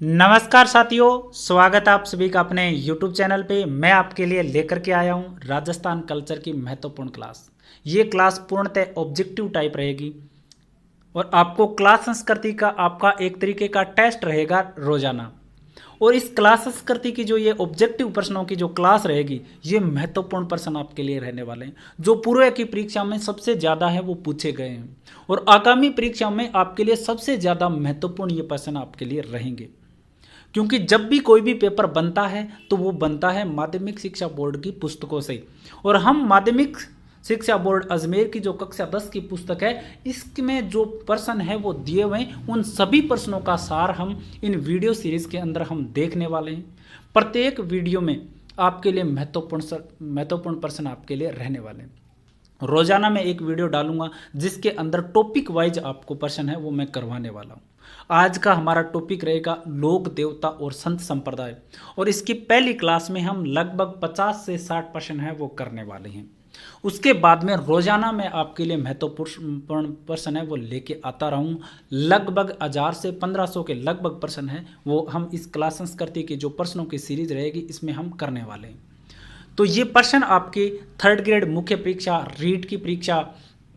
नमस्कार साथियों, स्वागत है आप सभी का अपने YouTube चैनल पे। मैं आपके लिए लेकर के आया हूँ राजस्थान कल्चर की महत्वपूर्ण क्लास। ये क्लास पूर्णतः ऑब्जेक्टिव टाइप रहेगी और आपको क्लास संस्कृति का आपका एक तरीके का टेस्ट रहेगा रोजाना। और इस क्लास संस्कृति की जो ये ऑब्जेक्टिव प्रश्नों की जो क्लास रहेगी, ये महत्वपूर्ण प्रश्न आपके लिए रहने वाले हैं जो पूर्व की परीक्षा में सबसे ज़्यादा है वो पूछे गए हैं और आगामी परीक्षा में आपके लिए सबसे ज़्यादा महत्वपूर्ण ये प्रश्न आपके लिए रहेंगे। क्योंकि जब भी कोई भी पेपर बनता है तो वो बनता है माध्यमिक शिक्षा बोर्ड की पुस्तकों से। और हम माध्यमिक शिक्षा बोर्ड अजमेर की जो कक्षा 10 की पुस्तक है, इसमें जो प्रश्न है वो दिए हुए हैं, उन सभी प्रश्नों का सार हम इन वीडियो सीरीज के अंदर हम देखने वाले हैं। प्रत्येक वीडियो में आपके लिए महत्वपूर्ण प्रश्न आपके लिए रहने वाले हैं। रोजाना मैं एक वीडियो डालूंगा जिसके अंदर टॉपिक वाइज आपको प्रश्न है वो मैं करवाने वाला हूँ। आज का हमारा टॉपिक रहेगा लोक देवता और संत संप्रदाय, और इसकी पहली क्लास में हम लगभग 50 से 60 प्रश्न है वो करने वाले हैं। उसके बाद में रोजाना मैं आपके लिए महत्वपूर्ण प्रश्न है वो लेके आता रहूँ। लगभग 1000 से 1500 के लगभग प्रश्न है वो हम इस क्लास संस्कृति की जो प्रश्नों की सीरीज रहेगी इसमें हम करने वाले हैं। तो ये प्रश्न आपके 3rd ग्रेड मुख्य परीक्षा, रीट की परीक्षा,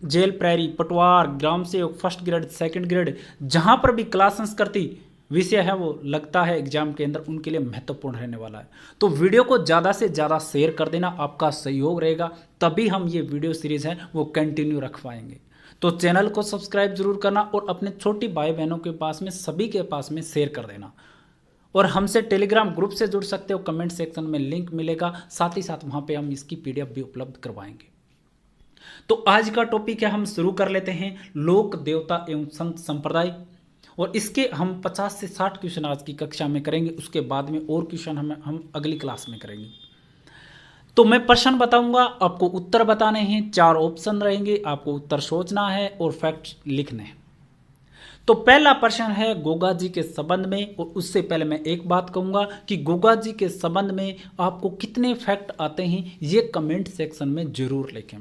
जेल प्रैरी, पटवार, ग्राम सेवक 1st ग्रेड, 2nd ग्रेड, जहाँ पर भी क्लास संस्कृति विषय है वो लगता है एग्जाम के अंदर, उनके लिए महत्वपूर्ण रहने वाला है। तो वीडियो को ज़्यादा से ज़्यादा शेयर कर देना, आपका सहयोग रहेगा तभी हम ये वीडियो सीरीज़ है वो कंटिन्यू रख पाएंगे। तो चैनल को सब्सक्राइब जरूर करना और अपने छोटी भाई बहनों के पास में सभी के पास में शेयर कर देना। और हमसे टेलीग्राम ग्रुप से जुड़ सकते हो, कमेंट सेक्शन में लिंक मिलेगा, साथ ही साथ वहाँ पे हम इसकी PDF भी उपलब्ध करवाएंगे। तो आज का टॉपिक है, हम शुरू कर लेते हैं लोक देवता एवं संत संप्रदाय, और इसके हम 50 से 60 क्वेश्चन आज की कक्षा में करेंगे। उसके बाद में और क्वेश्चन हम अगली क्लास में करेंगे। तो मैं प्रश्न बताऊंगा, आपको उत्तर बताने हैं, 4 ऑप्शन रहेंगे, आपको उत्तर सोचना है और फैक्ट लिखने हैं। तो पहला प्रश्न है गोगा जी के संबंध में, और उससे पहले मैं एक बात कहूंगा कि गोगा जी के संबंध में आपको कितने फैक्ट आते हैं ये कमेंट सेक्शन में जरूर लिखें।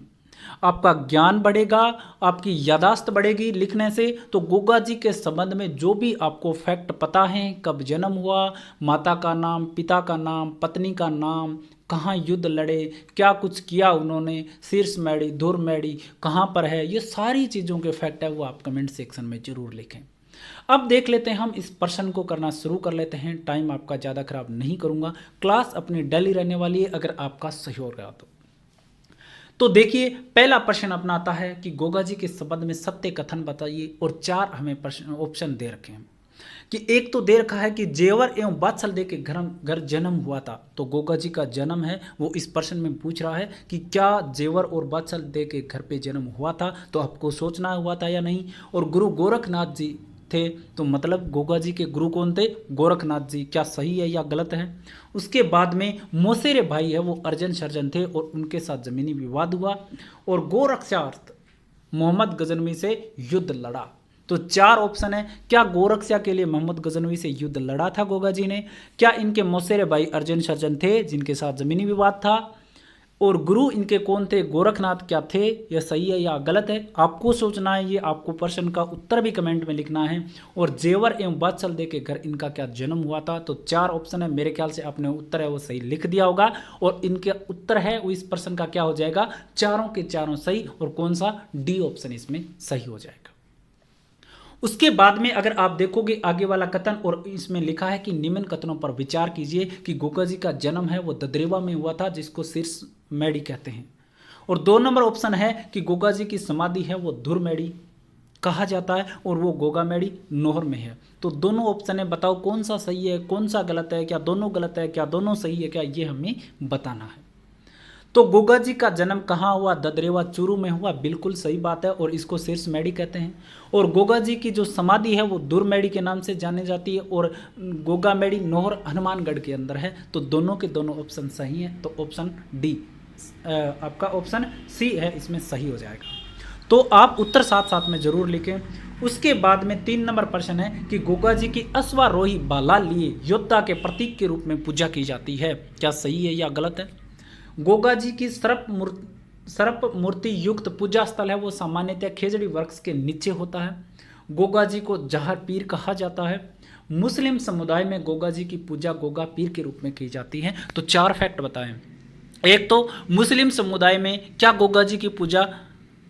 आपका ज्ञान बढ़ेगा, आपकी यादाश्त बढ़ेगी लिखने से। तो गोगा जी के संबंध में जो भी आपको फैक्ट पता है, कब जन्म हुआ, माता का नाम, पिता का नाम, पत्नी का नाम, कहाँ युद्ध लड़े, क्या कुछ किया उन्होंने, शीर्ष मैडी, धुर मैडी कहाँ पर है, ये सारी चीज़ों के फैक्ट है वो आप कमेंट सेक्शन में जरूर लिखें। अब देख लेते हैं, हम इस प्रश्न को करना शुरू कर लेते हैं। टाइम आपका ज़्यादा खराब नहीं करूँगा, क्लास अपनी डेली रहने वाली है अगर आपका सहयोग रहा तो देखिए पहला प्रश्न अपना आता है कि गोगा जी के संबंध में सत्य कथन बताइए, और 4 हमें प्रश्न ऑप्शन दे रखे हैं। कि एक तो दे रखा है कि जेवर एवं वात्सल्य के घर जन्म हुआ था। तो गोगा जी का जन्म है वो इस प्रश्न में पूछ रहा है कि क्या जेवर और वात्सल्य के घर पे जन्म हुआ था, तो आपको सोचना हुआ था या नहीं। और गुरु गोरखनाथ जी थे, तो मतलब गोगा जी के गुरु कौन थे, गोरखनाथ जी, क्या सही है या गलत है। उसके बाद में मोसेरे भाई है वो अर्जन सर्जन थे और उनके साथ जमीनी विवाद हुआ, और गोरक्षार्थ मोहम्मद गजनवी से युद्ध लड़ा। तो 4 ऑप्शन है, क्या गोरक्षा के लिए मोहम्मद गजनवी से युद्ध लड़ा था गोगा जी ने, क्या इनके मौसेरे भाई अर्जन सर्जन थे जिनके साथ जमीनी विवाद था, और गुरु इनके कौन थे, गोरखनाथ क्या थे, यह सही है या गलत है। आपको सोचना है, ये आपको प्रश्न का उत्तर भी कमेंट में लिखना है। और जेवर एवं वात्सल्य के घर इनका क्या जन्म हुआ था। तो 4 ऑप्शन है, मेरे ख्याल से आपने उत्तर है वो सही लिख दिया होगा, और इनके उत्तर है वो इस प्रश्न का क्या हो जाएगा, चारों के चारों सही, और कौन सा, डी ऑप्शन इसमें सही हो जाएगा। उसके बाद में अगर आप देखोगे आगे वाला कथन, और इसमें लिखा है कि निम्न कथनों पर विचार कीजिए कि गोगा जी का जन्म है वो ददरेवा में हुआ था जिसको शीर्ष मैडी कहते हैं। और 2 नंबर ऑप्शन है कि गोगा जी की समाधि है वो धुर मैडी कहा जाता है, और वो गोगा मैडी नोहर में है। तो दोनों ऑप्शन है, बताओ कौन सा सही है, कौन सा गलत है, क्या दोनों गलत है, क्या दोनों सही है, क्या ये हमें बताना है। तो गोगा जी का जन्म कहाँ हुआ, ददरेवा चूरू में हुआ, बिल्कुल सही बात है, और इसको शीर्ष मैडी कहते हैं। और गोगा जी की जो समाधि है वो दुर मैडी के नाम से जानी जाती है, और गोगा मैडी नोहर हनुमानगढ़ के अंदर है। तो दोनों के दोनों ऑप्शन सही हैं, तो ऑप्शन डी आपका ऑप्शन सी है इसमें सही हो जाएगा। तो आप उत्तर साथ साथ में जरूर लिखें। उसके बाद में 3 नंबर प्रश्न है कि गोगा जी की अश्वारोही बाला लिए योद्धा के प्रतीक के रूप में पूजा की जाती है, क्या सही है या गलत है। गोगा जी की सर्प मूर्ति युक्त पूजा स्थल है वो सामान्यतः खेजड़ी वृक्ष के नीचे होता है। गोगा जी को जहर पीर कहा जाता है। मुस्लिम समुदाय में गोगा जी की पूजा गोगा पीर के रूप में की जाती है। तो 4 फैक्ट बताएं। एक तो मुस्लिम समुदाय में क्या गोगा जी की पूजा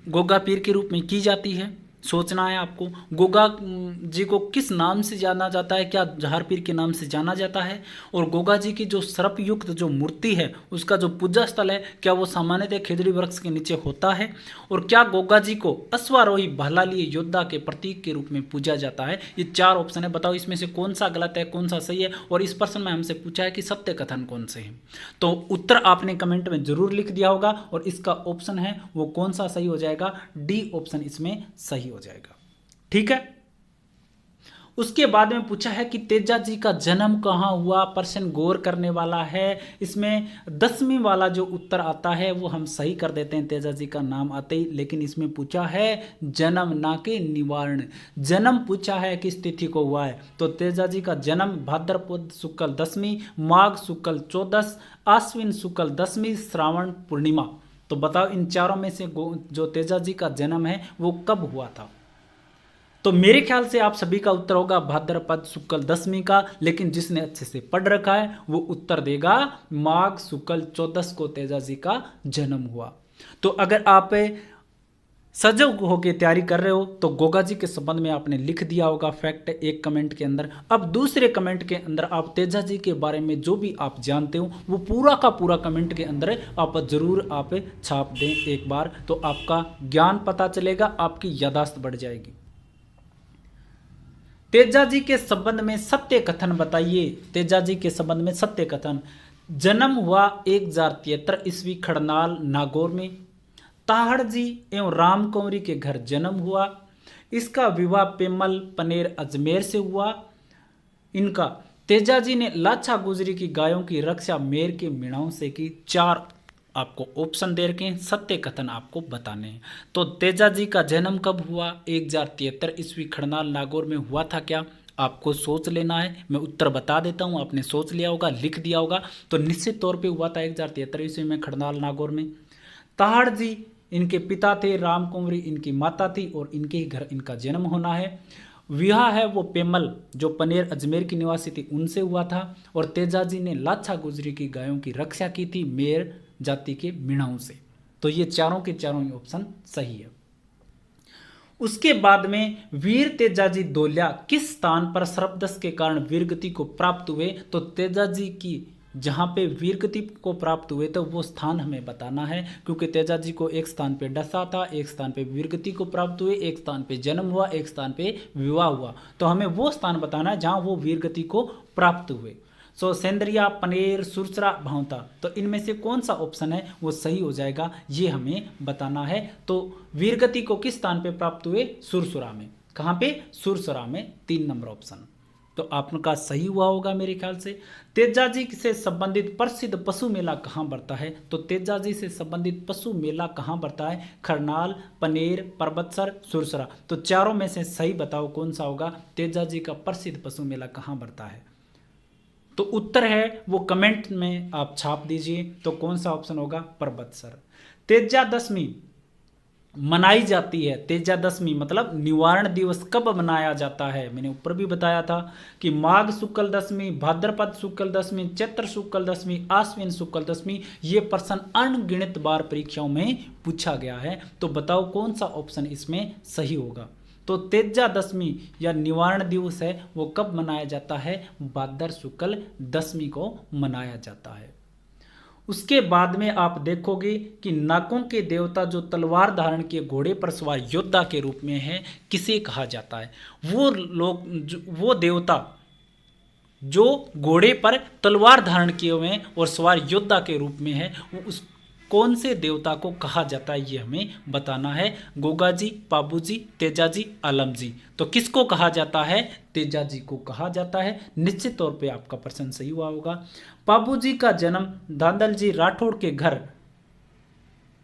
गोगा पीर के रूप में की जाती है, सोचना है आपको। गोगा जी को किस नाम से जाना जाता है, क्या जहार पीर के नाम से जाना जाता है। और गोगा जी की जो सर्प युक्त जो मूर्ति है उसका जो पूजा स्थल है क्या वो सामान्यतः खेजड़ी वृक्ष के नीचे होता है। और क्या गोगा जी को अश्वारोही भालालीय योद्धा के प्रतीक के रूप में पूजा जाता है। ये 4 ऑप्शन है, बताओ इसमें से कौन सा गलत है कौन सा सही है। और इस प्रश्न में हमसे पूछा है कि सत्य कथन कौन से हैं। तो उत्तर आपने कमेंट में जरूर लिख दिया होगा और इसका ऑप्शन है वो कौन सा सही हो जाएगा, डी ऑप्शन इसमें सही हो जाएगा। ठीक है। उसके बाद में पूछा है कि तेजा जी का जन्म कहाँ हुआ, प्रश्न गौर करने वाला है। इसमें 10वीं वाला जो उत्तर आता है वो हम सही कर देते हैं तेजा जी का नाम आते ही, लेकिन इसमें पूछा है जन्म ना के निवारण। जन्म पूछा है किस तिथि को हुआ है, तो तेजा जी का जन्म भाद्रपद शुक्ल 10वीं, माघ शुक्ल 14, आश्विन शुक्ल 10वीं, श्रावण पूर्णिमा। तो बताओ इन चारों में से जो तेजा जी का जन्म है वो कब हुआ था। तो मेरे ख्याल से आप सभी का उत्तर होगा भाद्रपद शुक्ल 10वीं का, लेकिन जिसने अच्छे से पढ़ रखा है वो उत्तर देगा माघ शुक्ल 14 को तेजा जी का जन्म हुआ। तो अगर आप सजग होकर तैयारी कर रहे हो तो गोगा जी के संबंध में आपने लिख दिया होगा फैक्ट एक कमेंट के अंदर। अब दूसरे कमेंट के अंदर आप तेजा जी के बारे में जो भी आप जानते हो वो पूरा का पूरा कमेंट के अंदर आप जरूर आप छाप दें एक बार, तो आपका ज्ञान पता चलेगा, आपकी याददाश्त बढ़ जाएगी। तेजा जी के संबंध में सत्य कथन बताइए। तेजा जी के संबंध में सत्य कथन। जन्म हुआ 1073 ईस्वी खड़नाल नागौर में। ताहड़ जी एवं राम कंवरी के घर जन्म हुआ। इसका विवाह पेमल पनेर अजमेर से हुआ। इनका तेजा जी ने लाछा गुजरी की गायों की रक्षा मेर के मीणाओं से की। 4 आपको ऑप्शन दे रखे हैं, सत्य कथन आपको बताने हैं। तो तेजा जी का जन्म कब हुआ, 1073 ईस्वी खड़नाल नागौर में हुआ था क्या, आपको सोच लेना है। मैं उत्तर बता देता हूं, आपने सोच लिया होगा, लिख दिया होगा। तो निश्चित तौर पे हुआ था 1073 ईस्वी में खड़नाल नागौर में। ताहड़ जी इनके पिता थे, राम कुंवरी इनकी माता थी और इनके ही घर इनका जन्म होना है। विवाह है वो पेमल जो पनेर अजमेर की निवासी थी उनसे हुआ था। और तेजा जी ने लाछा गुजरी की गायों की रक्षा की थी मेर जाति के मीणाओं से। तो ये चारों के चारों ही ऑप्शन सही है। उसके बाद में वीर तेजा जी दोल्या किस स्थान पर सर्पदंश के कारण वीरगति को प्राप्त हुए। तो तेजा जी की जहाँ पे वीरगति को प्राप्त हुए तो वो स्थान हमें बताना है, क्योंकि तेजा जी को एक स्थान पे डसा था, एक स्थान पे वीरगति को प्राप्त हुए, एक स्थान पे जन्म हुआ, एक स्थान पे विवाह हुआ। तो हमें वो स्थान बताना है जहाँ वो वीरगति को प्राप्त हुए। सो सेंद्रिया, पनेर, सुरसरा, भांवता, तो इनमें से कौन सा ऑप्शन है वो सही हो जाएगा, ये हमें बताना है। तो वीरगति को किस स्थान पे प्राप्त हुए, सुरसुरा में। कहाँ पे, सुरसुरा में, 3 नंबर ऑप्शन। तो आपका सही हुआ होगा मेरे ख्याल से। तेजा जी से संबंधित प्रसिद्ध पशु मेला कहाँ बढ़ता है। तो तेजा जी से संबंधित पशु मेला कहाँ बढ़ता है, खरनाल, पनेर, परबतसर, सुरसरा। तो चारों में से सही बताओ कौन सा होगा, तेजा जी का प्रसिद्ध पशु मेला कहाँ बढ़ता है। तो उत्तर है वो कमेंट में आप छाप दीजिए। तो कौन सा ऑप्शन होगा, परबतसर। तेजा दशमी मनाई जाती है। तेजा दशमी मतलब निवारण दिवस कब मनाया जाता है, मैंने ऊपर भी बताया था कि माघ शुक्ल दशमी, भाद्रपद शुक्ल दशमी, चैत्र शुक्ल दशमी, आश्विन शुक्ल दशमी। ये प्रश्न अनगिनत बार परीक्षाओं में पूछा गया है। तो बताओ कौन सा ऑप्शन इसमें सही होगा। तो तेजा दशमी या निवारण दिवस है वो कब मनाया जाता है, भाद्र शुक्ल दशमी को मनाया जाता है। उसके बाद में आप देखोगे कि नागों के देवता जो तलवार धारण किए घोड़े पर सवार योद्धा के रूप में है, किसे कहा जाता है। वो लोग वो देवता जो घोड़े पर तलवार धारण किए हुए हैं और सवार योद्धा के रूप में है, वो उस कौन से देवता को कहा जाता है ये हमें बताना है। गोगा जी, पाबू जी, तेजा जी, आलम जी। तो किसको कहा जाता है, तेजा जी को कहा जाता है। निश्चित तौर पे आपका प्रश्न सही हुआ होगा। पाबू जी का जन्म दादल जी राठौड़ के घर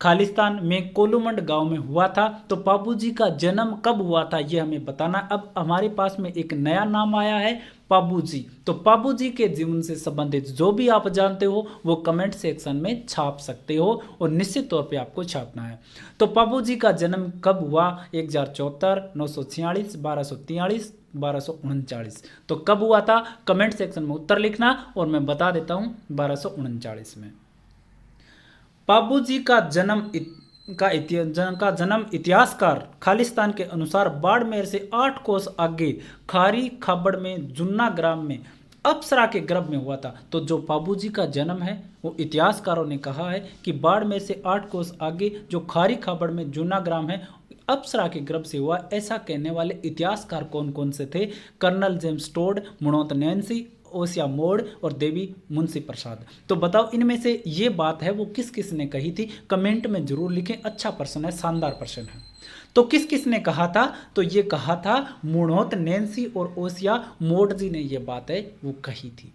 खालिस्तान में कोलूमंड गांव में हुआ था। तो पाबू जी का जन्म कब हुआ था ये हमें बताना। अब हमारे पास में एक नया नाम आया है, पाबू जी। तो पाबू जी के जीवन से संबंधित जो भी आप जानते हो वो कमेंट सेक्शन में छाप सकते हो और निश्चित तौर पे आपको छापना है। तो पाबू जी का जन्म कब हुआ, 1074, 946, 1243, 1239। तो कब हुआ था, कमेंट सेक्शन में उत्तर लिखना और मैं बता देता हूं 1239 में। पाबूजी का जन्म इतिहासकार खालिस्तान के अनुसार बाड़मेर से 8 कोस आगे खारी खाबड़ में जुन्ना ग्राम में अप्सरा के गर्भ में हुआ था। तो जो पाबूजी का जन्म है वो इतिहासकारों ने कहा है कि बाड़मेर से 8 कोस आगे जो खारी खाबड़ में जुन्ना ग्राम है अप्सरा के गर्भ से हुआ। ऐसा कहने वाले इतिहासकार कौन कौन से थे? Colonel James Tod, Munot Nainsi, ओसिया मोड़ और देवी मुंशी प्रसाद। तो बताओ इनमें से ये बात है वो किस किस ने कही थी? कमेंट में जरूर लिखें। अच्छा प्रश्न है, शानदार प्रश्न है। तो किस किस ने कहा था? तो ये कहा था मुणोत नैन्सी और ओसिया मोड़ जी ने ये बात है वो कही थी।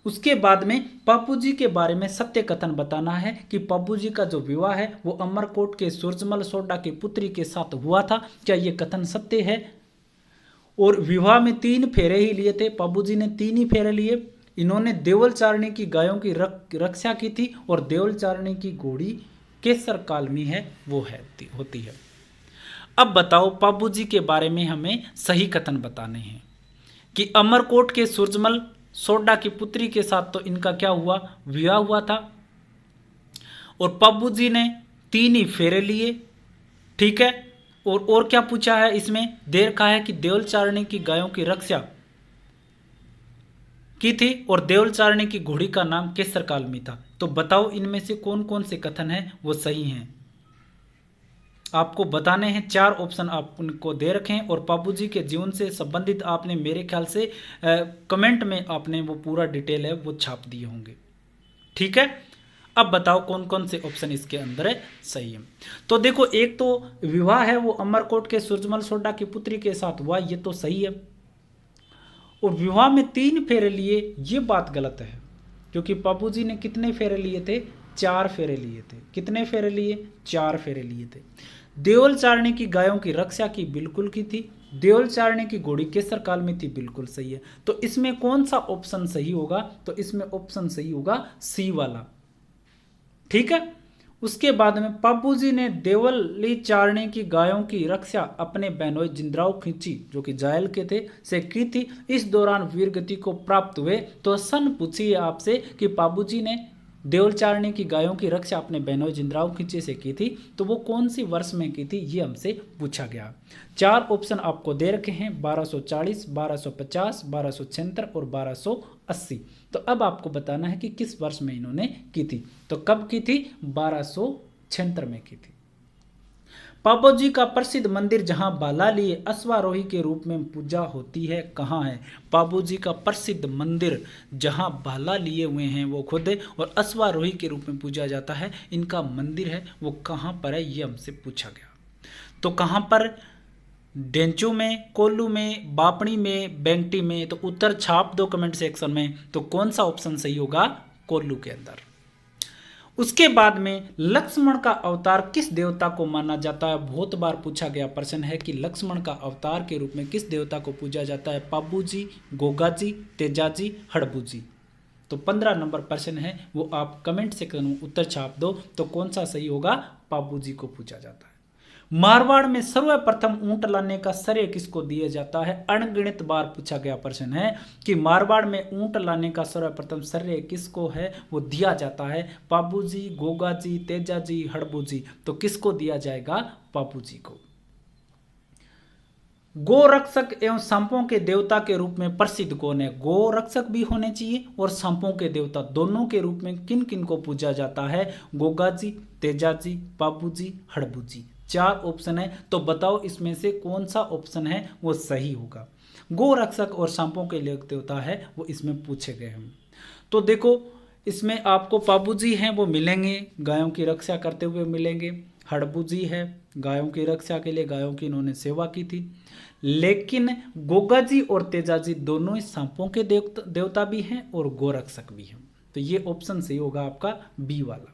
उसके बाद में पापूजी के बारे में सत्य कथन बताना है कि पापूजी का जो विवाह है वो अमरकोट के सूरजमल सोडा की पुत्री के साथ हुआ था। क्या ये कथन सत्य है? और विवाह में 3 फेरे ही लिए थे, पाबूजी ने 3 ही फेरे लिए। इन्होंने देवल चारणी की गायों की रक्षा की थी और देवल चारणी की घोड़ी केसर कालमी है वो होती है। अब बताओ पाबूजी के बारे में हमें सही कथन बताने हैं कि अमरकोट के सूरजमल सोडा की पुत्री के साथ तो इनका क्या हुआ, विवाह हुआ था और पाबूजी ने 3 ही फेरे लिए। ठीक है, और क्या पूछा है इसमें? देर कहा है कि देवल चारणी की गायों की रक्षा की थी और देवल चारणी की घोड़ी का नाम केसर कालमी था। तो बताओ इनमें से कौन कौन से कथन हैं वो सही हैं? आपको बताने हैं। 4 ऑप्शन आपको दे रखे हैं और पाबूजी के जीवन से संबंधित आपने मेरे ख्याल से कमेंट में आपने वो पूरा डिटेल है वो छाप दिए होंगे। ठीक है, अब बताओ कौन कौन से ऑप्शन इसके अंदर है सही है। तो देखो, एक तो विवाह है वो अमरकोट के सूरजमल सोडा की पुत्री के साथ हुआ, ये तो सही है। और विवाह में 3 फेरे लिए, ये बात गलत है क्योंकि पापूजी ने कितने फेरे लिए थे? 4 फेरे लिए थे। कितने फेरे लिए? 4 फेरे लिए थे। देवल चारणी की गायों की रक्षा की बिल्कुल की थी। देवल चारणी की घोड़ी केसर काल में थी, बिल्कुल सही है। तो इसमें कौन सा ऑप्शन सही होगा? तो इसमें ऑप्शन सही होगा सी वाला। ठीक है, उसके बाद में पापूजी ने देवली चारणी की गायों की रक्षा अपने बहनोई जिंद्राव खींची जो कि जायल के थे से की थी। इस दौरान वीरगति को प्राप्त हुए। तो सन पूछिए आपसे कि पापूजी ने देवल चारणी की गायों की रक्षा अपने बहनोई जिंद्राव खींची से की थी, तो वो कौन सी वर्ष में की थी ये हमसे पूछा गया। 4 ऑप्शन आपको दे रखे हैं, 1240, 1250, 1276 और 1280। तो अब आपको बताना है कि किस वर्ष में इन्होंने की थी। तो कब की थी? 1276 में की थी। पापोजी का प्रसिद्ध मंदिर जहां बाला लिए अश्वारोही के रूप में पूजा होती है कहाँ है? पापोजी का प्रसिद्ध मंदिर जहां बाला लिए हुए हैं वो खुद और अश्वारोही के रूप में पूजा जाता है, इनका मंदिर है वो कहाँ पर है ये हमसे पूछा गया। तो कहाँ पर? डेंचू में, कोल्लू में, बापणी में, बेंगटी में। तो उत्तर छाप दो कमेंट सेक्शन में। तो कौन सा ऑप्शन सही होगा? कोल्लू के अंदर। उसके बाद में लक्ष्मण का अवतार किस देवता को माना जाता है? बहुत बार पूछा गया प्रश्न है कि लक्ष्मण का अवतार के रूप में किस देवता को पूजा जाता है? पाबूजी, गोगाजी, तेजाजी, हड़बूजी। तो 15 नंबर प्रश्न है वो आप कमेंट सेक्शन में उत्तर छाप दो। तो कौन सा सही होगा? पाबूजी को पूजा जाता है। मारवाड़ में सर्वप्रथम ऊंट लाने का श्रेय किसको दिया जाता है? अनगिनत बार पूछा गया प्रश्न है कि मारवाड़ में ऊंट लाने का सर्वप्रथम श्रेय किसको है वो दिया जाता है? पाबूजी, गोगाजी, तेजाजी, हड़बूजी। तो किसको दिया जाएगा? पाबूजी को। गोरक्षक एवं सांपों के देवता के रूप में प्रसिद्ध कौन है? गोरक्षक भी होने चाहिए और सांपों के देवता दोनों के रूप में किन किन को पूजा जाता है? गोगाजी, तेजाजी, पाबूजी, हड़बूजी। 4 ऑप्शन है। तो बताओ इसमें से कौन सा ऑप्शन है वो सही होगा? गोरक्षक और सांपों के देवता है वो इसमें पूछे गए हैं। तो देखो इसमें आपको पाबूजी हैं वो मिलेंगे, गायों की रक्षा करते हुए मिलेंगे। हड़बूजी है, गायों की रक्षा के लिए गायों की इन्होंने सेवा की थी। लेकिन गोगाजी और तेजाजी दोनों ही सांपों के देवता भी हैं और गोरक्षक भी हैं। तो ये ऑप्शन सही होगा आपका बी वाला।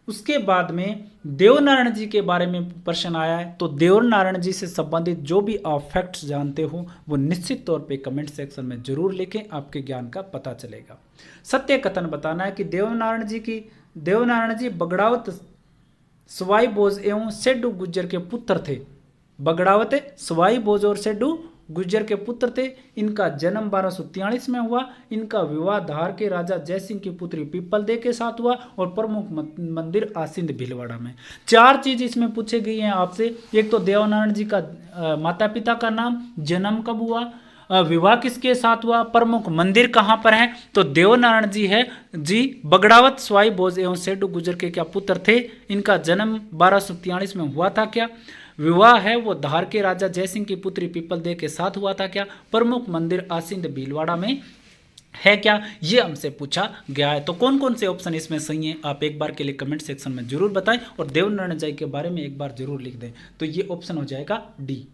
उसके बाद में देवनारायण जी के बारे में प्रश्न आया है। तो देवनारायण जी से संबंधित जो भी आप फैक्ट्स जानते हो वो निश्चित तौर पे कमेंट सेक्शन में जरूर लिखें, आपके ज्ञान का पता चलेगा। सत्य कथन बताना है कि देवनारायण जी बगड़ावत सवाई भोज एवं सेड्डू गुज्जर के पुत्र थे। बगड़ावत सवाई भोज और सेड्डू गुर्जर के पुत्र थे। इनका जन्म 1243 में हुआ। इनका विवाह धार के राजा जयसिंह की पुत्री पीपलदेव के साथ हुआ और प्रमुख मंदिर आसिंद भीलवाड़ा में। 4 चीज इसमें पूछे गई हैं आपसे। एक तो देवनारायण जी का माता पिता का नाम, जन्म कब हुआ, विवाह किसके साथ हुआ, प्रमुख मंदिर कहाँ पर है। तो देवनारायण जी है जी बगड़ावत स्वाई भोज एवं सेठू गुर्जर के क्या पुत्र थे। इनका जन्म 1243 में हुआ था क्या। विवाह है वो धार के राजा जयसिंह की पुत्री पीपलदेव के साथ हुआ था क्या। प्रमुख मंदिर आसिंद भीलवाड़ा में है क्या, ये हमसे पूछा गया है। तो कौन कौन से ऑप्शन इसमें सही हैं आप एक बार के लिए कमेंट सेक्शन में जरूर बताएं और देवनारायण जी के बारे में एक बार जरूर लिख दें। तो ये ऑप्शन हो जाएगा डी।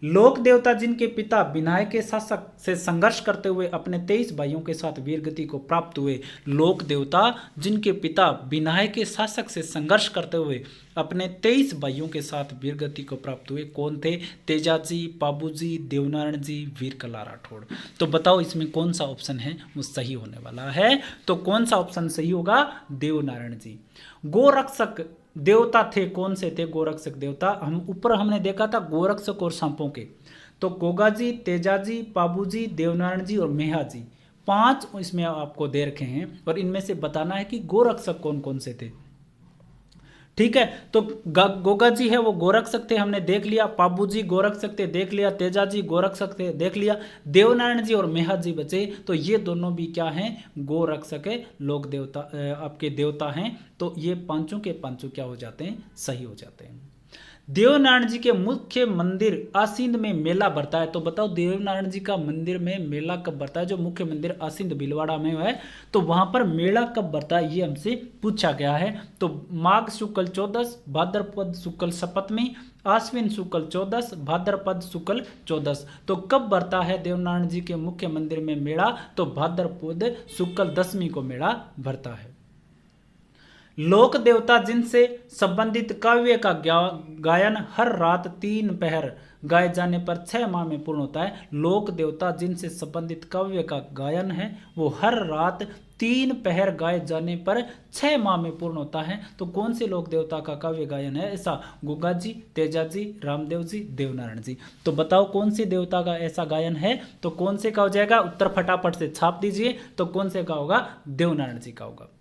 लोक देवता जिनके पिता बिनाय के शासक से संघर्ष करते हुए अपने 23 भाइयों के साथ वीरगति को प्राप्त हुए। लोक देवता जिनके पिता बिनाय के शासक से संघर्ष करते हुए अपने 23 भाइयों के साथ वीरगति को प्राप्त हुए कौन थे। तेजाजी, पाबूजी, देवनारायण जी, वीरकला राठौड़। तो बताओ इसमें कौन सा ऑप्शन है वो सही होने वाला है। तो कौन सा ऑप्शन सही होगा, देवनारायण जी। गोरक्षक देवता थे, कौन से थे गोरक्षक देवता। हम ऊपर हमने देखा था गोरक्षक और सांपों के। तो गोगाजी, तेजाजी, पाबूजी, देवनारायण जी और मेहाजी, 5 इसमें आपको दे रखे हैं और इनमें से बताना है कि गोरक्षक कौन कौन से थे। ठीक है, तो गोगा जी है वो गोरक्षक थे, हमने देख लिया। पाबू जी गोरक्षक थे, देख लिया। तेजाजी गोरक्षक थे, देख लिया। देवनारायण जी और मेहा जी बचे। तो ये दोनों भी क्या हैं, गोरक्षक है, लोक देवता आपके देवता हैं। तो ये पांचों के पांचों क्या हो जाते हैं, सही हो जाते हैं। देवनारायण जी के मुख्य मंदिर आसिंद में मेला भरता है। तो बताओ देवनारायण जी का मंदिर में मेला कब भरता है, जो मुख्य मंदिर आसिंद भीलवाड़ा में है। तो वहां पर मेला कब भरता है ये हमसे पूछा गया है। तो माघ शुक्ल 14, भाद्रपद शुक्ल सप्तमी, आश्विन शुक्ल 14, भाद्रपद शुक्ल 14। तो कब भरता है देवनारायण जी के मुख्य मंदिर में मेला, तो भाद्रपद शुक्ल 10वीं को मेला भरता है। लोक देवता जिनसे संबंधित काव्य का गायन हर रात 3 पहर गाए जाने पर 6 माह में पूर्ण होता है। लोक देवता जिनसे संबंधित काव्य का गायन है वो हर रात 3 पहर गाए जाने पर 6 माह में पूर्ण होता है। तो कौन से लोक देवता का काव्य गायन है ऐसा, गोगा जी, तेजा जी, रामदेव जी, देवनारायण जी। तो बताओ कौन से देवता का ऐसा गायन है। तो कौन से का हो जाएगा, उत्तर फटाफट से छाप दीजिए। तो कौन से का होगा, देवनारायण जी का होगा।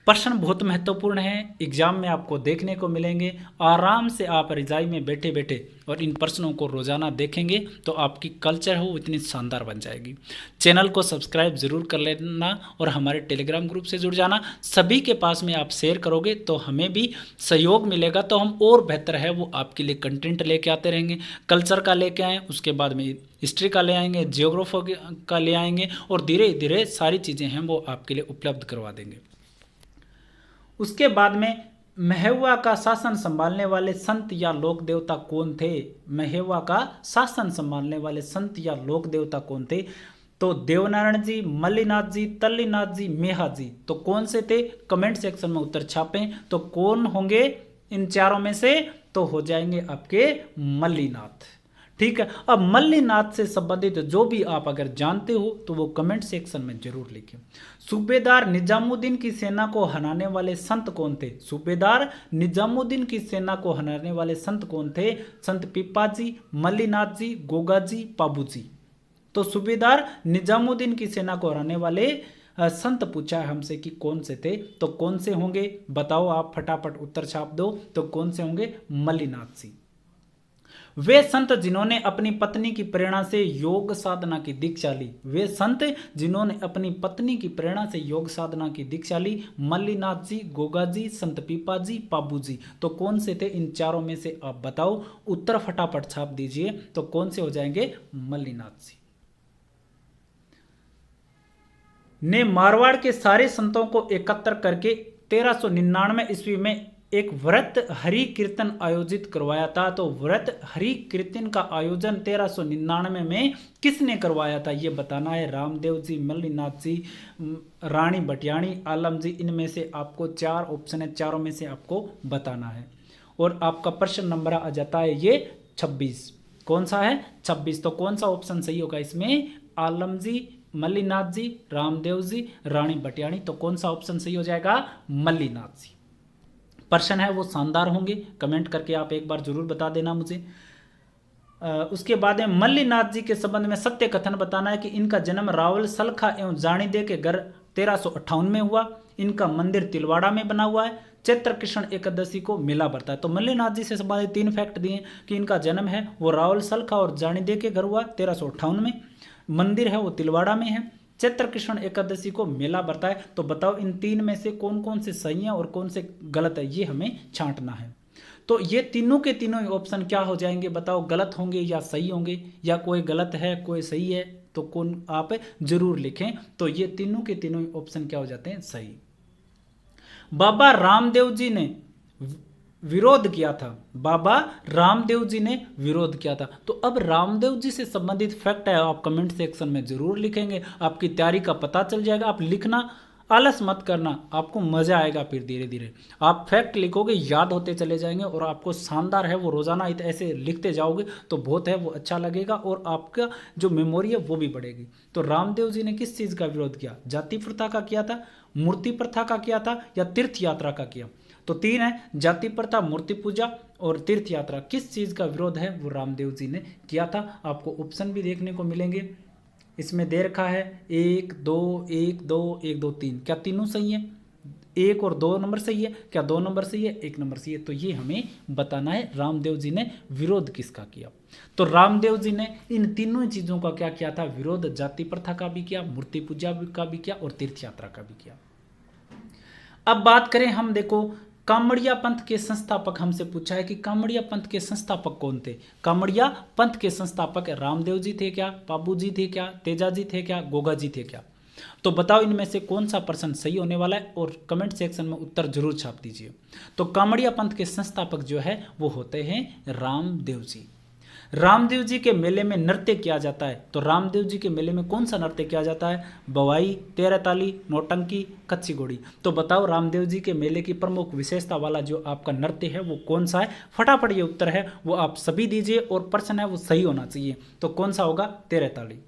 प्रश्न बहुत महत्वपूर्ण है, एग्जाम में आपको देखने को मिलेंगे। आराम से आप रजाई में बैठे बैठे और इन प्रश्नों को रोजाना देखेंगे तो आपकी कल्चर हो इतनी शानदार बन जाएगी। चैनल को सब्सक्राइब जरूर कर लेना और हमारे टेलीग्राम ग्रुप से जुड़ जाना। सभी के पास में आप शेयर करोगे तो हमें भी सहयोग मिलेगा, तो हम और बेहतर है वो आपके लिए कंटेंट लेके आते रहेंगे। कल्चर का लेके आएँ, उसके बाद में हिस्ट्री का ले आएंगे, जियोग्राफी का ले आएंगे और धीरे धीरे सारी चीज़ें हैं वो आपके लिए उपलब्ध करवा देंगे। उसके बाद में महेवा का शासन संभालने वाले संत या लोक देवता कौन थे। महेवा का शासन संभालने वाले संत या लोक देवता कौन थे। तो देवनारायण जी, मल्लीनाथ जी, तल्लीनाथ जी, मेहा जी। तो कौन से थे, कमेंट सेक्शन में उत्तर छापें। तो कौन होंगे इन चारों में से, तो हो जाएंगे आपके मल्लीनाथ। ठीक है, अब मल्लीनाथ से संबंधित जो भी आप अगर जानते हो तो वो कमेंट सेक्शन में जरूर लिखें। सूबेदार निजामुद्दीन की सेना को हराने वाले संत कौन थे। सूबेदार निजामुद्दीन की सेना को हराने वाले संत कौन थे। संत पीपाजी, मल्लीनाथ जी, गोगा जी, पाबू जी। तो सूबेदार निजामुद्दीन की सेना को हराने वाले संत पूछा है हमसे कि कौन से थे। तो कौन से होंगे बताओ, आप फटाफट उत्तर छाप दो। तो कौन से होंगे, मल्लीनाथ जी। वे संत जिन्होंने अपनी पत्नी की प्रेरणा से योग साधना की दीक्षा ली। वे संत जिन्होंने अपनी पत्नी की प्रेरणा से योग साधना की दीक्षा ली। मल्लीनाथ जी, गोगा जी, संत पीपा जी, पाबू जी। तो कौन से थे इन चारों में से आप बताओ, उत्तर फटाफट छाप दीजिए। तो कौन से हो जाएंगे, मल्लीनाथ जी ने मारवाड़ के सारे संतों को एकत्र करके 1399 ईस्वी में एक व्रत हरि कीर्तन आयोजित करवाया था। तो व्रत हरि कीर्तन का आयोजन 1399 में किसने करवाया था ये बताना है। रामदेव जी, मल्लीनाथ जी, रानी भटियाणी, आलम जी। इनमें से आपको 4 ऑप्शन है, चारों में से आपको बताना है। और आपका प्रश्न नंबर आ जाता है ये 26। कौन सा है, 26। तो कौन सा ऑप्शन सही होगा इसमें, आलम जी, मल्लीनाथ जी, रामदेव जी, रानी भटियाणी। तो कौन सा ऑप्शन सही हो जाएगा, मल्लीनाथ जी। प्रश्न है वो शानदार होंगे, कमेंट करके आप एक बार जरूर बता देना मुझे। उसके बाद में मल्लीनाथ जी के संबंध में सत्य कथन बताना है कि इनका जन्म रावल सलखा एवं जानीदे के घर 1358 में हुआ। इनका मंदिर तिलवाड़ा में बना हुआ है। चैत्र कृष्ण एकादशी को मेला भरता है। तो मल्लीनाथ जी से संबंधित 3 फैक्ट दिए कि इनका जन्म है वो रावल सलखा और जानीदे के घर हुआ 1358 में, मंदिर है वो तिलवाड़ा में है, चैत्र कृष्ण एकादशी को मेला भरता है। तो बताओ इन 3 में से कौन कौन से सही है और कौन से गलत है, ये हमें छांटना है। तो ये तीनों के तीनों ऑप्शन क्या हो जाएंगे बताओ, गलत होंगे या सही होंगे, या कोई गलत है कोई सही है, तो कौन आप जरूर लिखें। तो ये तीनों के तीनों ऑप्शन क्या हो जाते हैं, सही। बाबा रामदेव जी ने विरोध किया था, बाबा रामदेव जी ने विरोध किया था। तो अब रामदेव जी से संबंधित फैक्ट है, आप कमेंट सेक्शन में जरूर लिखेंगे, आपकी तैयारी का पता चल जाएगा। आप लिखना, आलस मत करना, आपको मजा आएगा। फिर धीरे धीरे आप फैक्ट लिखोगे, याद होते चले जाएंगे और आपको शानदार है वो रोजाना ऐसे लिखते जाओगे तो बहुत है वो अच्छा लगेगा और आपका जो मेमोरी है वो भी बढ़ेगी। तो रामदेव जी ने किस चीज़ का विरोध किया, जाति प्रथा का किया था, मूर्ति प्रथा का किया था, या तीर्थ यात्रा का किया। तो 3 है, जाति प्रथा, मूर्ति पूजा और तीर्थ यात्रा। किस चीज़ का विरोध है वो रामदेव जी ने किया था। आपको ऑप्शन भी देखने को मिलेंगे, इसमें दे रखा है 1 2 1 2 1 2 3। क्या तीनों सही है? 1 और 2 नंबर सही है? क्या 2 नंबर सही है? 1 नंबर सही है? तो ये हमें बताना है रामदेव जी ने विरोध किसका किया। तो रामदेव जी ने इन तीनों चीज़ों का क्या किया था, विरोध। जाति प्रथा का भी किया, मूर्ति पूजा का भी किया और तीर्थ यात्रा का भी किया। अब बात करें हम, देखो कामड़िया पंथ के संस्थापक, हमसे पूछा है कि कामड़िया पंथ के संस्थापक कौन थे। कामड़िया पंथ के संस्थापक रामदेव जी थे क्या, बाबू जी थे क्या, तेजा जी थे क्या, गोगा जी थे क्या। तो बताओ इनमें से कौन सा प्रश्न सही होने वाला है और कमेंट सेक्शन में उत्तर जरूर छाप दीजिए। तो कामड़िया पंथ के संस्थापक जो है वो होते हैं रामदेव जी। रामदेव जी के मेले में नृत्य किया जाता है। तो रामदेव जी के मेले में कौन सा नृत्य किया जाता है, बवाई, तेरह ताली, नौटंकी, कच्ची घोड़ी। तो बताओ रामदेव जी के मेले की प्रमुख विशेषता वाला जो आपका नृत्य है वो कौन सा है। फटाफट ये उत्तर है वो आप सभी दीजिए और प्रश्न है वो सही होना चाहिए। तो कौन सा होगा, तेरह ताली।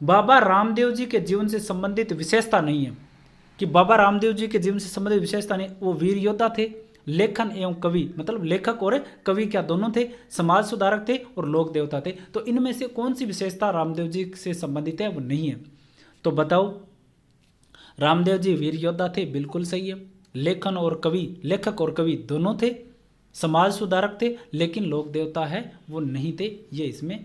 बाबा रामदेव जी के जीवन से संबंधित विशेषता नहीं है कि बाबा रामदेव जी के जीवन से संबंधित विशेषता नहीं, वो वीर योद्धा थे, लेखन एवं कवि, मतलब लेखक और कवि क्या दोनों थे, समाज सुधारक थे और लोक देवता थे। तो इनमें से कौन सी विशेषता रामदेव जी से संबंधित है, वो नहीं है। तो बताओ, रामदेव जी वीर योद्धा थे, बिल्कुल सही है। लेखन और कवि, लेखक और कवि दोनों थे। समाज सुधारक थे, लेकिन लोक देवता है वो नहीं थे। ये इसमें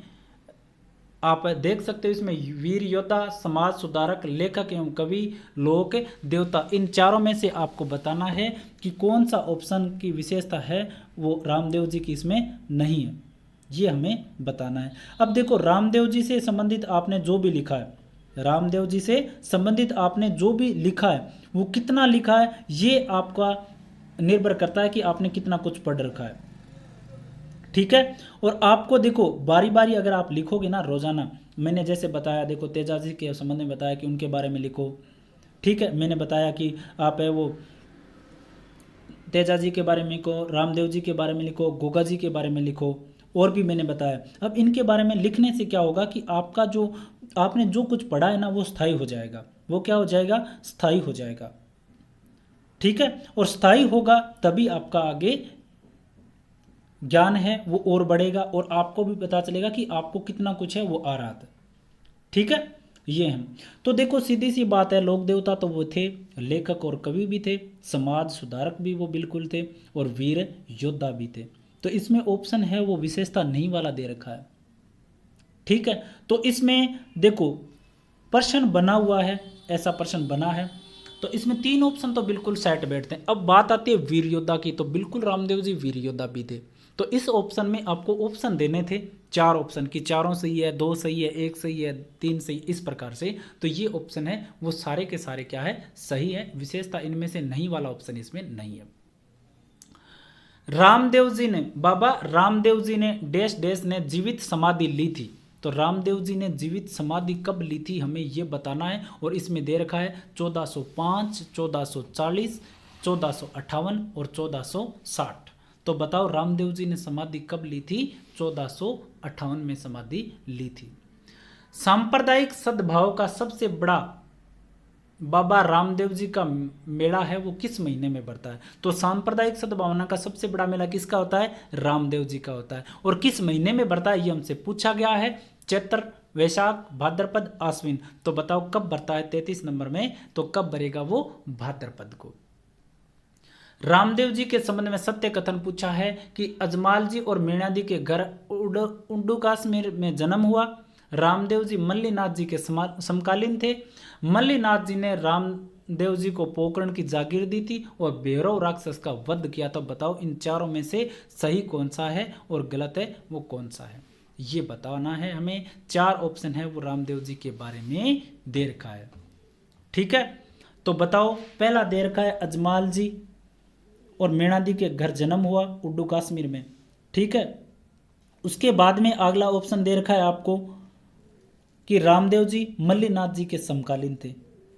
आप देख सकते हो, इसमें वीर योद्धा, समाज सुधारक, लेखक एवं कवि, लोक देवता, इन चारों में से आपको बताना है कि कौन सा ऑप्शन की विशेषता है वो रामदेव जी की इसमें नहीं है, ये हमें बताना है। अब देखो रामदेव जी से संबंधित आपने जो भी लिखा है, रामदेव जी से संबंधित आपने जो भी लिखा है वो कितना लिखा है, ये आपका निर्भर करता है कि आपने कितना कुछ पढ़ रखा है। ठीक है, और आपको देखो बारी बारी अगर आप लिखोगे ना रोजाना, मैंने जैसे बताया, देखो तेजा जी के संबंध में बताया कि उनके बारे में लिखो। ठीक है, मैंने बताया कि आप है वो तेजा जी के बारे में लिखो, रामदेव जी के बारे में लिखो, गोगा जी के बारे में लिखो, और भी मैंने बताया। अब इनके बारे में लिखने से क्या होगा कि आपका जो आपने जो कुछ पढ़ा है ना वो स्थायी हो जाएगा। वो क्या हो जाएगा, स्थायी हो जाएगा। ठीक है, और स्थायी होगा तभी आपका आगे ज्ञान है वो और बढ़ेगा और आपको भी पता चलेगा कि आपको कितना कुछ है वो आ रहा था। ठीक है, ये है। तो देखो सीधी सी बात है, लोक देवता तो वो थे, लेखक और कवि भी थे, समाज सुधारक भी वो बिल्कुल थे, और वीर योद्धा भी थे। तो इसमें ऑप्शन है वो विशेषता नहीं वाला दे रखा है। ठीक है, तो इसमें देखो प्रश्न बना हुआ है, ऐसा प्रश्न बना है, तो इसमें 3 ऑप्शन तो बिल्कुल सेट बैठते हैं। अब बात आती है वीर योद्धा की, तो बिल्कुल रामदेव जी वीर योद्धा भी थे। तो इस ऑप्शन में आपको ऑप्शन देने थे 4 ऑप्शन की, चारों सही है, 2 सही है, 1 सही है, 3 सही, इस प्रकार से। तो ये ऑप्शन है वो सारे के सारे क्या है, सही है। विशेषता इनमें से नहीं वाला ऑप्शन इसमें नहीं है। रामदेव जी ने, बाबा रामदेव जी ने डैश डैश ने जीवित समाधि ली थी। तो रामदेव जी ने जीवित समाधि कब ली थी हमें ये बताना है, और इसमें दे रखा है 1405, 1440, 1458 और 1460। तो बताओ रामदेव जी ने समाधि कब ली थी, 1458 में समाधि ली थी। सांप्रदायिक सद्भाव का सबसे बड़ा बाबा रामदेव जी का मेला है वो किस महीने में पड़ता है? तो सांप्रदायिक सद्भावना का सबसे बड़ा मेला किसका होता है? रामदेव जी का होता है। और किस महीने में बढ़ता है ये हमसे पूछा गया है। चैत्र, वैशाख, भाद्रपद, आश्विन। तो बताओ कब बढ़ता है 33 नंबर में? तो कब बढ़ेगा वो? भाद्रपद को। रामदेव जी के संबंध में सत्य कथन पूछा है कि अजमाल जी और मीणादी के घर उड्डू कश्मीर में जन्म हुआ। रामदेव जी मल्लीनाथ जी के समकालीन थे। मल्लीनाथ जी ने रामदेव जी को पोकरण की जागीर दी थी और भैरव राक्षस का वध किया। तो बताओ इन चारों में से सही कौन सा है और गलत है वो कौन सा है, ये बताना है हमें। 4 ऑप्शन है वो रामदेव जी के बारे में दे रखा है। ठीक है, तो बताओ पहला दे रखा है अजमाल जी और मीणादी के घर जन्म हुआ उड्डू कश्मीर में। ठीक है, उसके बाद में अगला ऑप्शन दे रखा है आपको कि रामदेव जी मल्लीनाथ जी के समकालीन थे।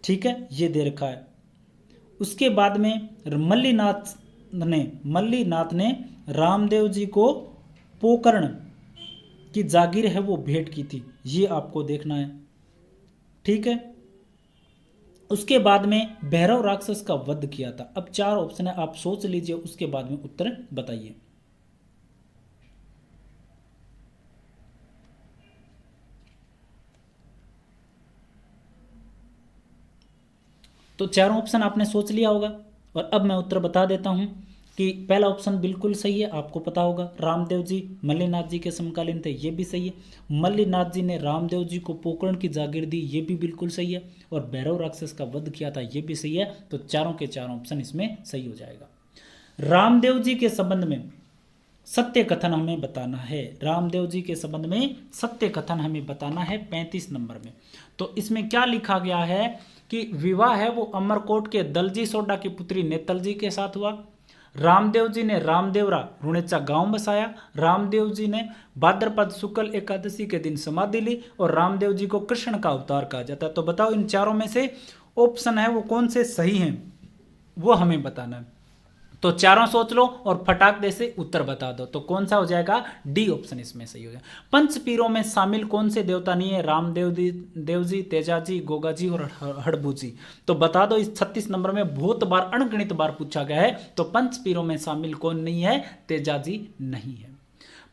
ठीक है, ये दे रखा है। उसके बाद में मल्लीनाथ ने रामदेव जी को पोकर्ण की जागीर है वो भेंट की थी, ये आपको देखना है। ठीक है, उसके बाद में भैरव राक्षस का वध किया था। अब 4 ऑप्शन है, आप सोच लीजिए, उसके बाद में उत्तर बताइए। तो 4 ऑप्शन आपने सोच लिया होगा और अब मैं उत्तर बता देता हूं कि पहला ऑप्शन बिल्कुल सही है, आपको पता होगा। रामदेव जी मल्लीनाथ जी के समकालीन थे, ये भी सही है। मल्लीनाथ जी ने रामदेव जी को पोकरण की जागीर दी, ये भी बिल्कुल सही है। और भैरव राक्षस का वध किया था, ये भी सही है। तो चारों के 4 ऑप्शन इसमें सही हो जाएगा। रामदेव जी के संबंध में सत्य कथन हमें बताना है। रामदेव जी के संबंध में सत्य कथन हमें बताना है 35 नंबर में। तो इसमें क्या लिखा गया है कि विवाह है वो अमरकोट के दलजी सोडा की पुत्री नेतल जी के साथ हुआ। रामदेव जी ने रामदेवरा रुणेचा गांव बसाया। रामदेव जी ने भाद्रपद शुक्ल एकादशी के दिन समाधि ली और रामदेव जी को कृष्ण का अवतार कहा जाता है। तो बताओ इन चारों में से ऑप्शन है वो कौन से सही हैं, वो हमें बताना है। तो चारों सोच लो और फटाक दे से उत्तर बता दो। तो कौन सा हो जाएगा? डी ऑप्शन इसमें सही हो जाएगा। पंच पीरों में शामिल कौन से देवता नहीं है? रामदेव जी, तेजा जी, गोगा जी और हड़बू जी। तो बता दो, इस 36 नंबर में बहुत बार, अनगिनत बार पूछा गया है। तो पंच पीरों में शामिल कौन नहीं है? तेजा जी नहीं है।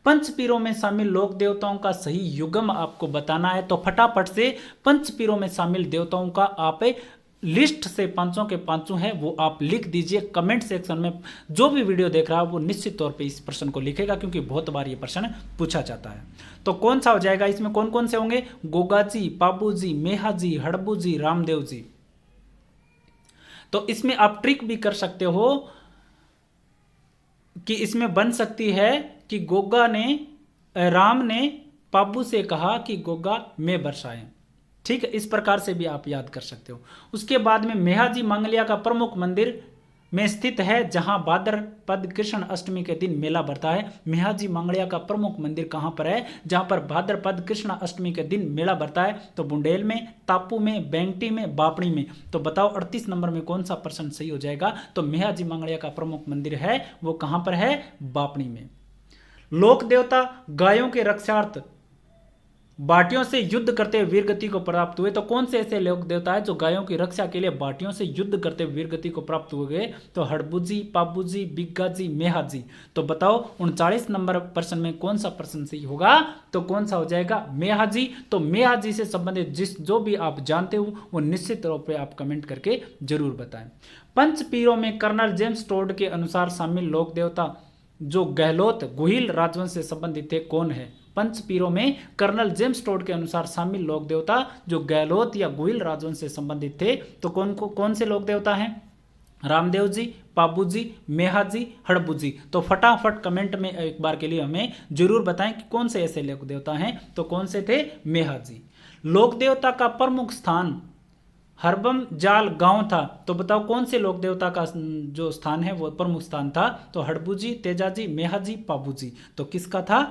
पंच पीरों में शामिल लोक देवताओं का सही युग्म आपको बताना है। तो फटाफट से पंच पीरों में शामिल देवताओं का आप लिस्ट से पांचों के पांचों है वो आप लिख दीजिए कमेंट सेक्शन में। जो भी वीडियो देख रहा है वो निश्चित तौर पे इस प्रश्न को लिखेगा, क्योंकि बहुत बार ये प्रश्न पूछा जाता है। तो कौन सा हो जाएगा? इसमें कौन कौन से होंगे? गोगा जी, पाबू जी, मेहा जी, हड़बू जी, रामदेव जी। तो इसमें आप ट्रिक भी कर सकते हो कि इसमें बन सकती है कि गोगा ने, राम ने पाबू से कहा कि गोगा में बरसाएं। ठीक है, इस प्रकार से भी आप याद कर सकते हो। उसके बाद में मेहाजी मंगलिया का प्रमुख मंदिर में स्थित है, जहां भाद्रपद कृष्ण अष्टमी के दिन मेला बढ़ता है। मेहाजी मंगलिया का प्रमुख मंदिर कहां पर है जहां पर भाद्रपद कृष्ण अष्टमी के दिन मेला बढ़ता है? तो बुंडेल में, तापू में, बेंगटी में, बापणी में। तो बताओ 38 नंबर में कौन सा प्रश्न सही हो जाएगा? तो मेहाजी मंगलिया का प्रमुख मंदिर है वो कहां पर है? बापणी में। लोक देवता गायों के रक्षार्थ बाटियों से युद्ध करते हुए वीरगति को प्राप्त हुए। तो कौन से ऐसे लोक देवता है जो गायों की रक्षा के लिए बाटियों से युद्ध करते हुए वीरगति को प्राप्त हुए? तो हड़बू जी, पाबू जी, बिग्गा जी, मेहा जी। तो बताओ 39 नंबर प्रश्न में कौन सा प्रश्न सही होगा? तो कौन सा हो जाएगा? मेहा जी। तो मेहा जी से संबंधित जो भी आप जानते हो वो निश्चित तौर पर आप कमेंट करके जरूर बताएं। पंच पीरों में कर्नल जेम्स टोड के अनुसार शामिल लोक देवता जो गहलोत गुहिल राजवंश से संबंधित थे कौन है? पंच पीरों में कर्नल जेम्स टोड के अनुसार शामिल लोक देवता जो गहलोत या गुहिल राजवंश से संबंधित थे, तो कौन से लोक देवता हैं? रामदेव जी, पाबू जी, मेहा जी, हड़बू जी। तो फटाफट कमेंट में एक बार के लिए हमें जरूर बताएं कि कौन से ऐसे लोक देवता हैं। तो कौन से थे? मेहा जी। लोक देवता का प्रमुख स्थान हरबम जाल गांव था। तो बताओ कौन से लोक देवता का जो स्थान है वो प्रमुख स्थान था? तो हड़बू जी, तेजा जी, मेहा जी, पाबू जी। तो किसका था?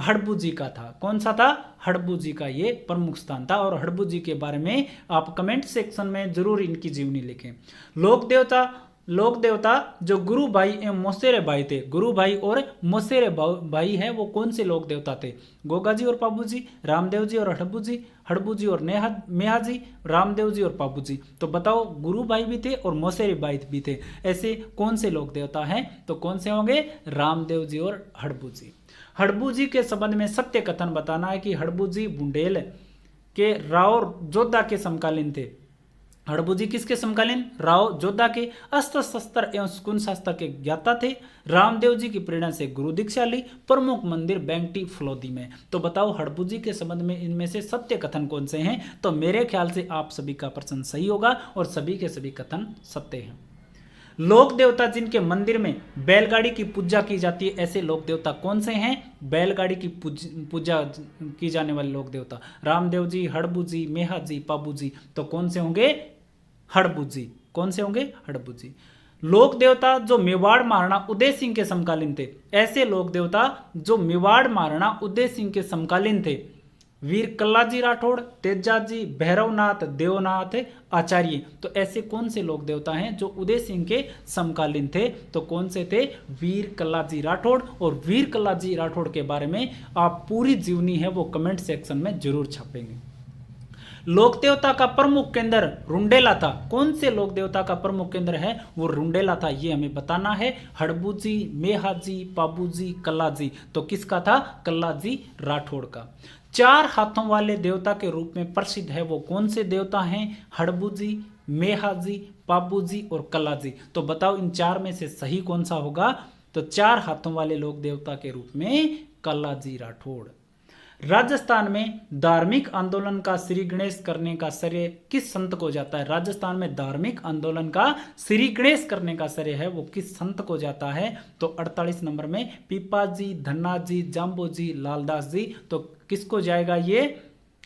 हड़बू जी का था। कौन सा था? हड़बू जी का ये प्रमुख स्थान था। और हड़बू जी के बारे में आप कमेंट सेक्शन में जरूर इनकी जीवनी लिखें। लोक देवता लोक देवता जो गुरु भाई एवं मोसेरे भाई थे, गुरु भाई और मोसेरे भाई हैं, वो कौन से लोक देवता थे? गोगा जी और पाबू जी, रामदेव जी और हड़बू जी और मेहा जी, रामदेव जी और पाबू जी। तो बताओ, गुरु भाई भी थे और मोसेरे भाई भी थे, ऐसे कौन से लोक देवता हैं? तो कौन से होंगे? रामदेव जी और हड़बू जी। हड़बू जी के संबंध में सत्य कथन बताना है कि हड़बू जी बुंदेल के राव जोधा के समकालीन थे। हड़बू जी किसके समकालीन? राव जोधा के। अस्त्र शस्त्र एवं शकुन शास्त्र के ज्ञाता थे। रामदेव जी की प्रेरणा से गुरु दीक्षा ली। प्रमुख मंदिर बैंगटी फलोदी में। तो बताओ, हड़बू जी के संबंध में इनमें से सत्य कथन कौन से हैं? तो मेरे ख्याल से आप सभी का प्रश्न सही होगा और सभी के सभी कथन सत्य हैं। लोक देवता जिनके मंदिर में बैलगाड़ी की पूजा की जाती है, ऐसे लोक देवता कौन से हैं? बैलगाड़ी की पूजा की जाने वाले लोक देवता रामदेव जी, हड़बू जी, मेहा जी, पाबू जी। तो कौन से होंगे? हड़बू जी। कौन से होंगे? हड़बू जी। लोक देवता जो मेवाड़ महाराणा उदय सिंह के समकालीन थे, ऐसे लोक देवता जो मेवाड़ महाराणा उदय सिंह के समकालीन थे, वीर कल्लाजी राठौड़, तेजाजी, भैरवनाथ, देवनाथ आचार्य। तो ऐसे कौन से लोक देवता हैं जो उदय सिंह के समकालीन थे? तो कौन से थे? वीर कल्लाजी राठौड़। और वीर कल्लाजी राठौड़ के बारे में आप पूरी जीवनी है वो कमेंट सेक्शन में जरूर छापेंगे। लोक देवता का प्रमुख केंद्र रुंडेला था। कौन से लोक देवता का प्रमुख केंद्र है? वो रुंडेला था, ये हमें बताना है। हड़बू जी, मेहा जी, पाबू जी, कल्ला जी। तो किसका था? कल्लाजी राठौड़ का। चार हाथों वाले देवता के रूप में प्रसिद्ध है वो कौन से देवता हैं? हड़बू जी, मेहा जी, पाबू जी और कल्ला जी। तो बताओ, इन चार में से सही कौन सा होगा? तो चार हाथों वाले लोक देवता के रूप में कल्लाजी राठौड़। राजस्थान में धार्मिक आंदोलन का श्री गणेश करने का श्रेय किस संत को जाता है? राजस्थान में धार्मिक आंदोलन का श्री गणेश करने का श्रेय है वो किस संत को जाता है? तो 48 नंबर में पीपा जी, धन्ना जी, जाम्बो जी, लालदास जी। तो किसको जाएगा ये?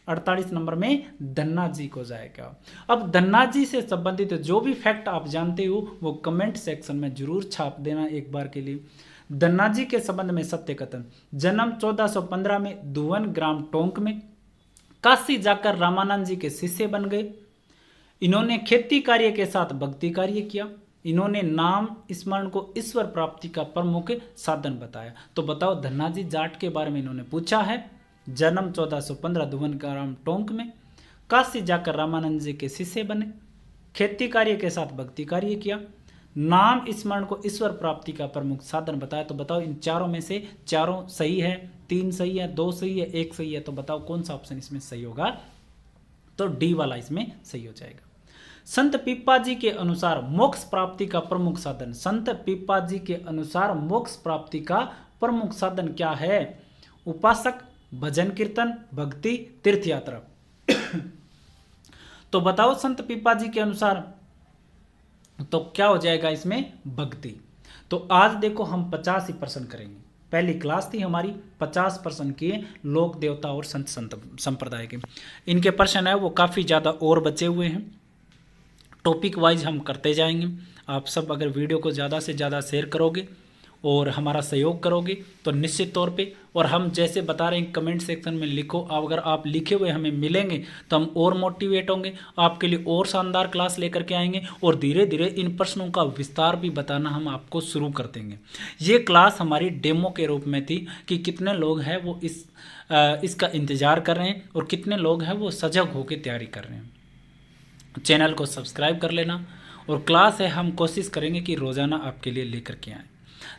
48 नंबर में धन्ना जी को जाएगा। अब धन्ना जी से संबंधित जो भी फैक्ट आप जानते हो वो कमेंट सेक्शन में जरूर छाप देना एक बार के लिए। धन्ना जी के संबंध में सत्य कथन। जन्म 1415 में दुवन ग्राम टोंक में। काशी जाकर रामानंद जी के शिष्य बन गए। इन्होंने खेती कार्य के साथ भक्ति कार्य किया। इन्होंने नाम स्मरण को ईश्वर प्राप्ति का प्रमुख साधन बताया। तो बताओ, धन्ना जी जाट के बारे में इन्होंने पूछा है। जन्म 1415 दुवन ग्राम टोंक में। काशी जाकर रामानंद जी के शिष्य बने। खेती कार्य के साथ भक्ति कार्य किया। नाम स्मरण को ईश्वर प्राप्ति का प्रमुख साधन बताया। तो बताओ, इन चारों में से चारों सही है? 3 सही है, 2 सही है, 1 सही है। तो बताओ कौन सा ऑप्शन इसमें सही होगा? तो डी वाला इसमें सही हो जाएगा। संत पीपा जी के अनुसार मोक्ष प्राप्ति का प्रमुख साधन। संत पीपा जी के अनुसार मोक्ष प्राप्ति का प्रमुख साधन क्या है? उपासक, भजन कीर्तन, भक्ति, तीर्थ यात्रा। तो बताओ, संत पीपा जी के अनुसार तो क्या हो जाएगा इसमें? भक्ति। तो आज देखो, हम 50% करेंगे। पहली क्लास थी हमारी, 50% किए लोक देवता और संत संप्रदाय के। इनके प्रश्न है वो काफ़ी ज़्यादा और बचे हुए हैं। टॉपिक वाइज हम करते जाएंगे। आप सब अगर वीडियो को ज़्यादा से ज़्यादा शेयर करोगे और हमारा सहयोग करोगे तो निश्चित तौर पे, और हम जैसे बता रहे हैं कमेंट सेक्शन में लिखो, अगर आप लिखे हुए हमें मिलेंगे तो हम और मोटिवेट होंगे, आपके लिए और शानदार क्लास लेकर के आएंगे और धीरे धीरे इन प्रश्नों का विस्तार भी बताना हम आपको शुरू कर देंगे। ये क्लास हमारी डेमो के रूप में थी कि कितने लोग हैं वो इसका इंतज़ार कर रहे हैं और कितने लोग हैं वो सजग होकर तैयारी कर रहे हैं। चैनल को सब्सक्राइब कर लेना। और क्लास है, हम कोशिश करेंगे कि रोज़ाना आपके लिए लेकर के आएँ।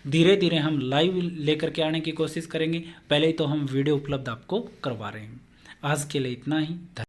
धीरे धीरे हम लाइव लेकर के आने की कोशिश करेंगे। पहले ही तो हम वीडियो उपलब्ध आपको करवा रहे हैं। आज के लिए इतना ही।